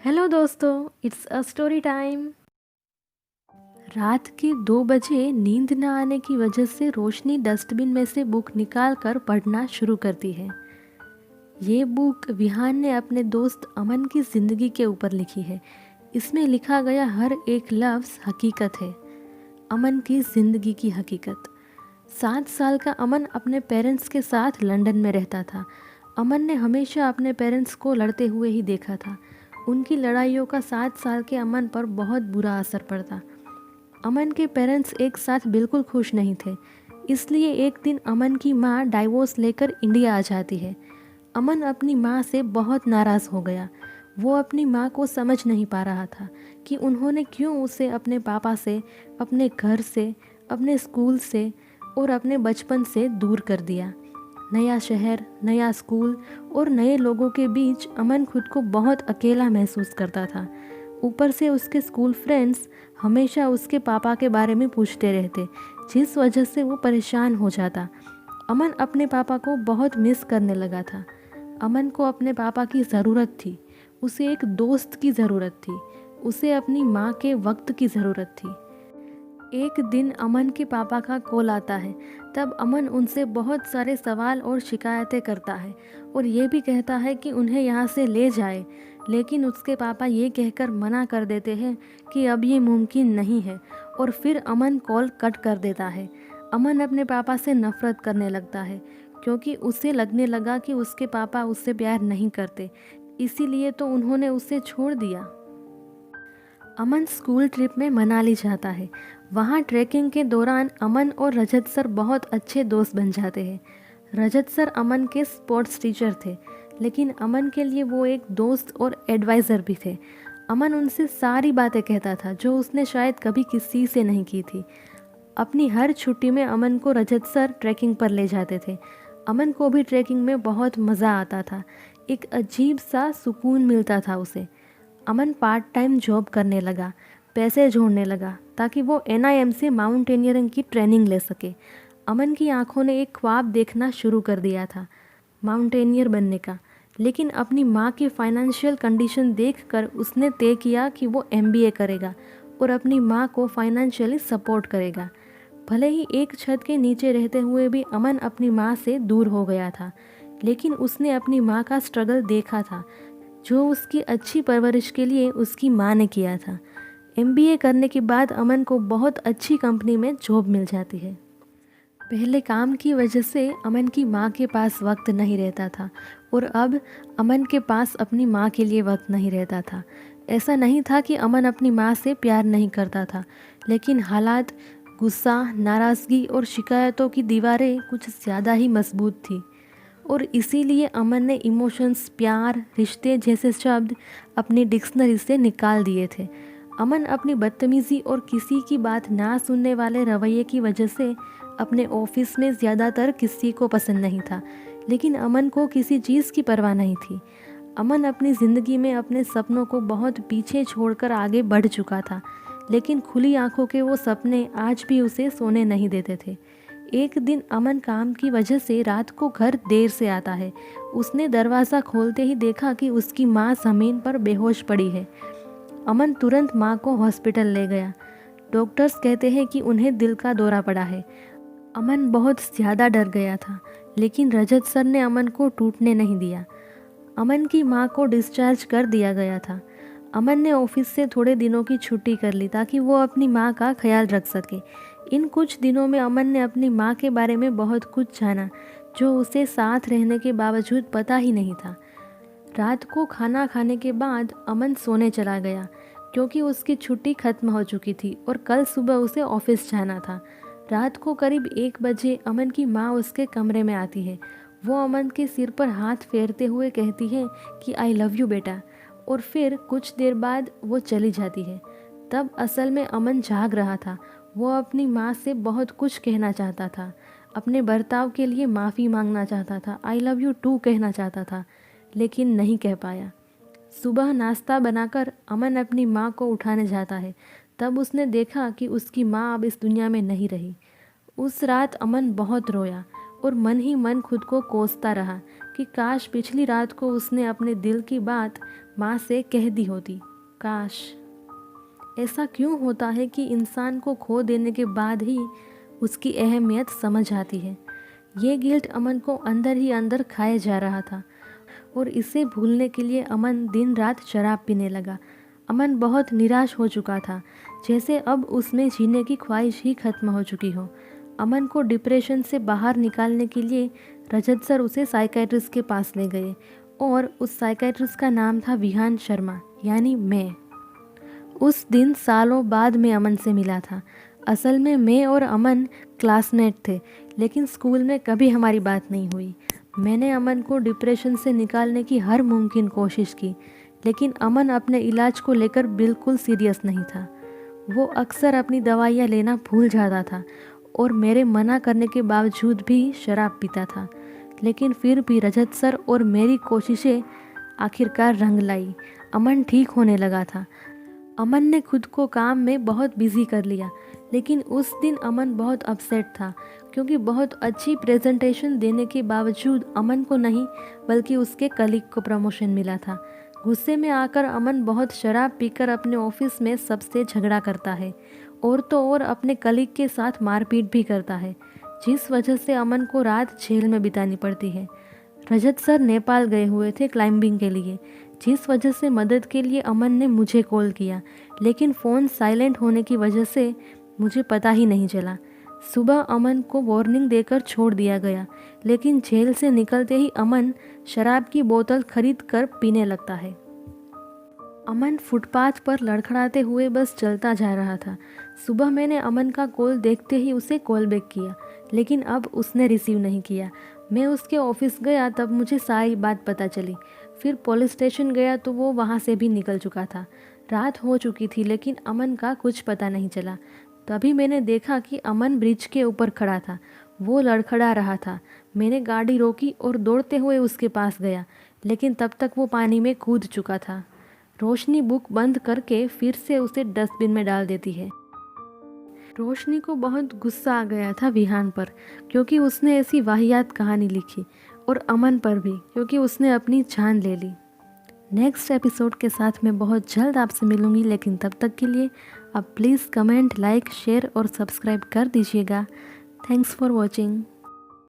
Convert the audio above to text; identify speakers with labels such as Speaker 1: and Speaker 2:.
Speaker 1: Hello दोस्तों, it's a story time. रात के 2 बजे नींद न आने की वजह से रोशनी डस्टबिन में से बुक निकाल कर पढ़ना शुरू करती है। ये बुक विहान ने अपने दोस्त अमन की ज़िंदगी के ऊपर लिखी है। इसमें लिखा गया हर एक लफ्ज़ हकीकत है, अमन की ज़िंदगी की हकीकत। 7 साल का अमन अपने पेरेंट्स के साथ लंदन में रहता था। अमन ने हमेशा अपने पेरेंट्स को लड़ते हुए ही देखा था। उनकी लड़ाइयों का 7 साल के अमन पर बहुत बुरा असर पड़ता। अमन के पेरेंट्स एक साथ बिल्कुल खुश नहीं थे। इसलिए एक दिन अमन की माँ डाइवोर्स लेकर इंडिया आ जाती है। अमन अपनी माँ से बहुत नाराज़ हो गया। वो अपनी माँ को समझ नहीं पा रहा था कि उन्होंने क्यों उसे अपने पापा से, अपने घर से, अपने स्कूल से और अपने बचपन से दूर कर दिया। नया शहर, नया स्कूल और नए लोगों के बीच अमन खुद को बहुत अकेला महसूस करता था। ऊपर से उसके स्कूल फ्रेंड्स हमेशा उसके पापा के बारे में पूछते रहते, जिस वजह से वो परेशान हो जाता। अमन अपने पापा को बहुत मिस करने लगा था। अमन को अपने पापा की ज़रूरत थी। उसे एक दोस्त की ज़रूरत थी। उसे अपनी माँ के वक्त की ज़रूरत थी। एक दिन अमन के पापा का कॉल आता है। तब अमन उनसे बहुत सारे सवाल और शिकायतें करता है और ये भी कहता है कि उन्हें यहाँ से ले जाए, लेकिन उसके पापा ये कहकर मना कर देते हैं कि अब ये मुमकिन नहीं है और फिर अमन कॉल कट कर देता है। अमन अपने पापा से नफ़रत करने लगता है क्योंकि उसे लगने लगा कि उसके पापा उससे प्यार नहीं करते, इसीलिए तो उन्होंने उसे छोड़ दिया। अमन स्कूल ट्रिप में मनाली जाता है। वहाँ ट्रैकिंग के दौरान अमन और रजत सर बहुत अच्छे दोस्त बन जाते हैं। रजत सर अमन के स्पोर्ट्स टीचर थे, लेकिन अमन के लिए वो एक दोस्त और एडवाइज़र भी थे। अमन उनसे सारी बातें कहता था जो उसने शायद कभी किसी से नहीं की थी। अपनी हर छुट्टी में अमन को रजत सर ट्रैकिंग पर ले जाते थे। अमन को भी ट्रैकिंग में बहुत मज़ा आता था। एक अजीब सा सुकून मिलता था उसे। अमन पार्ट टाइम जॉब करने लगा, पैसे जोड़ने लगा ताकि वो एनआईएम से माउंटेनियरिंग की ट्रेनिंग ले सके। अमन की आंखों ने एक ख्वाब देखना शुरू कर दिया था, माउंटेनियर बनने का। लेकिन अपनी माँ की फाइनेंशियल कंडीशन देखकर उसने तय किया कि वो एमबीए करेगा और अपनी माँ को फाइनेंशियली सपोर्ट करेगा। भले ही एक छत के नीचे रहते हुए भी अमन अपनी माँ से दूर हो गया था, लेकिन उसने अपनी माँ का स्ट्रगल देखा था, जो उसकी अच्छी परवरिश के लिए उसकी माँ ने किया था। एमबीए करने के बाद अमन को बहुत अच्छी कंपनी में जॉब मिल जाती है। पहले काम की वजह से अमन की माँ के पास वक्त नहीं रहता था और अब अमन के पास अपनी माँ के लिए वक्त नहीं रहता था। ऐसा नहीं था कि अमन अपनी माँ से प्यार नहीं करता था, लेकिन हालात, गुस्सा, नाराज़गी और शिकायतों की दीवारें कुछ ज़्यादा ही मजबूत थी और इसीलिए अमन ने इमोशंस, प्यार, रिश्ते जैसे शब्द अपनी डिक्शनरी से निकाल दिए थे। अमन अपनी बदतमीज़ी और किसी की बात ना सुनने वाले रवैये की वजह से अपने ऑफिस में ज़्यादातर किसी को पसंद नहीं था, लेकिन अमन को किसी चीज़ की परवाह नहीं थी। अमन अपनी ज़िंदगी में अपने सपनों को बहुत पीछे छोड़कर आगे बढ़ चुका था, लेकिन खुली आंखों के वो सपने आज भी उसे सोने नहीं देते थे। एक दिन अमन काम की वजह से रात को घर देर से आता है। उसने दरवाज़ा खोलते ही देखा कि उसकी माँ ज़मीन पर बेहोश पड़ी है। अमन तुरंत माँ को हॉस्पिटल ले गया। डॉक्टर्स कहते हैं कि उन्हें दिल का दौरा पड़ा है। अमन बहुत ज़्यादा डर गया था, लेकिन रजत सर ने अमन को टूटने नहीं दिया। अमन की माँ को डिस्चार्ज कर दिया गया था। अमन ने ऑफिस से थोड़े दिनों की छुट्टी कर ली ताकि वो अपनी माँ का ख्याल रख सके। इन कुछ दिनों में अमन ने अपनी माँ के बारे में बहुत कुछ जाना, जो उसे साथ रहने के बावजूद पता ही नहीं था। रात को खाना खाने के बाद अमन सोने चला गया क्योंकि उसकी छुट्टी खत्म हो चुकी थी और कल सुबह उसे ऑफिस जाना था। रात को करीब 1 बजे अमन की माँ उसके कमरे में आती है। वो अमन के सिर पर हाथ फेरते हुए कहती है कि आई लव यू बेटा, और फिर कुछ देर बाद वो चली जाती है। तब असल में अमन जाग रहा था। वो अपनी माँ से बहुत कुछ कहना चाहता था, अपने बर्ताव के लिए माफ़ी मांगना चाहता था, आई लव यू टू कहना चाहता था, लेकिन नहीं कह पाया। सुबह नाश्ता बनाकर अमन अपनी माँ को उठाने जाता है। तब उसने देखा कि उसकी माँ अब इस दुनिया में नहीं रही। उस रात अमन बहुत रोया और मन ही मन खुद को कोसता रहा कि काश पिछली रात को उसने अपने दिल की बात माँ से कह दी होती। काश। ऐसा क्यों होता है कि इंसान को खो देने के बाद ही उसकी अहमियत समझ आती है। ये गिल्ट अमन को अंदर ही अंदर खाए जा रहा था और इसे भूलने के लिए अमन दिन रात शराब पीने लगा। अमन बहुत निराश हो चुका था, जैसे अब उसमें जीने की ख्वाहिश ही खत्म हो चुकी हो। अमन को डिप्रेशन से बाहर निकालने के लिए रजत सर उसे साइकेट्रिस्ट के पास ले गए और उस साइकेट्रिस्ट का नाम था विहान शर्मा, यानी मैं। उस दिन सालों बाद मैं अमन से मिला था। असल में मैं और अमन क्लासमेट थे, लेकिन स्कूल में कभी हमारी बात नहीं हुई। मैंने अमन को डिप्रेशन से निकालने की हर मुमकिन कोशिश की, लेकिन अमन अपने इलाज को लेकर बिल्कुल सीरियस नहीं था। वो अक्सर अपनी दवाइयाँ लेना भूल जाता था और मेरे मना करने के बावजूद भी शराब पीता था। लेकिन फिर भी रजत सर और मेरी कोशिशें आखिरकार रंग लाई। अमन ठीक होने लगा था। अमन ने खुद को काम में बहुत बिजी कर लिया, लेकिन उस दिन अमन बहुत अपसेट था क्योंकि बहुत अच्छी प्रेजेंटेशन देने के बावजूद अमन को नहीं बल्कि उसके कलीग को प्रमोशन मिला था। गुस्से में आकर अमन बहुत शराब पीकर अपने ऑफिस में सबसे झगड़ा करता है और तो और अपने कलीग के साथ मारपीट भी करता है, जिस वजह से अमन को रात जेल में बितानी पड़ती है। रजत सर नेपाल गए हुए थे क्लाइंबिंग के लिए, जिस वजह से मदद के लिए अमन ने मुझे कॉल किया, लेकिन फ़ोन साइलेंट होने की वजह से मुझे पता ही नहीं चला। सुबह अमन को वार्निंग देकर छोड़ दिया गया, लेकिन जेल से निकलते ही अमन शराब की बोतल खरीद कर पीने लगता है। अमन फुटपाथ पर लड़खड़ाते हुए बस चलता जा रहा था। सुबह मैंने अमन का कॉल देखते ही उसे कॉल बैक किया, लेकिन अब उसने रिसीव नहीं किया। मैं उसके ऑफिस गया तब मुझे सारी बात पता चली। फिर पुलिस स्टेशन गया तो वो वहाँ से भी निकल चुका था। रात हो चुकी थी, लेकिन अमन का कुछ पता नहीं चला। तभी मैंने देखा कि अमन ब्रिज के ऊपर खड़ा था। वो लड़खड़ा रहा था। मैंने गाड़ी रोकी और दौड़ते हुए उसके पास गया, लेकिन तब तक वो पानी में कूद चुका था। रोशनी बुक बंद करके फिर से उसे डस्टबिन में डाल देती है। रोशनी को बहुत गुस्सा आ गया था विहान पर, क्योंकि उसने ऐसी वाहियात कहानी लिखी, और अमन पर भी, क्योंकि उसने अपनी जान ले ली। नेक्स्ट एपिसोड के साथ मैं बहुत जल्द आपसे मिलूँगी, लेकिन तब तक के लिए आप प्लीज़ कमेंट, लाइक, शेयर और सब्सक्राइब कर दीजिएगा। Thanks for watching.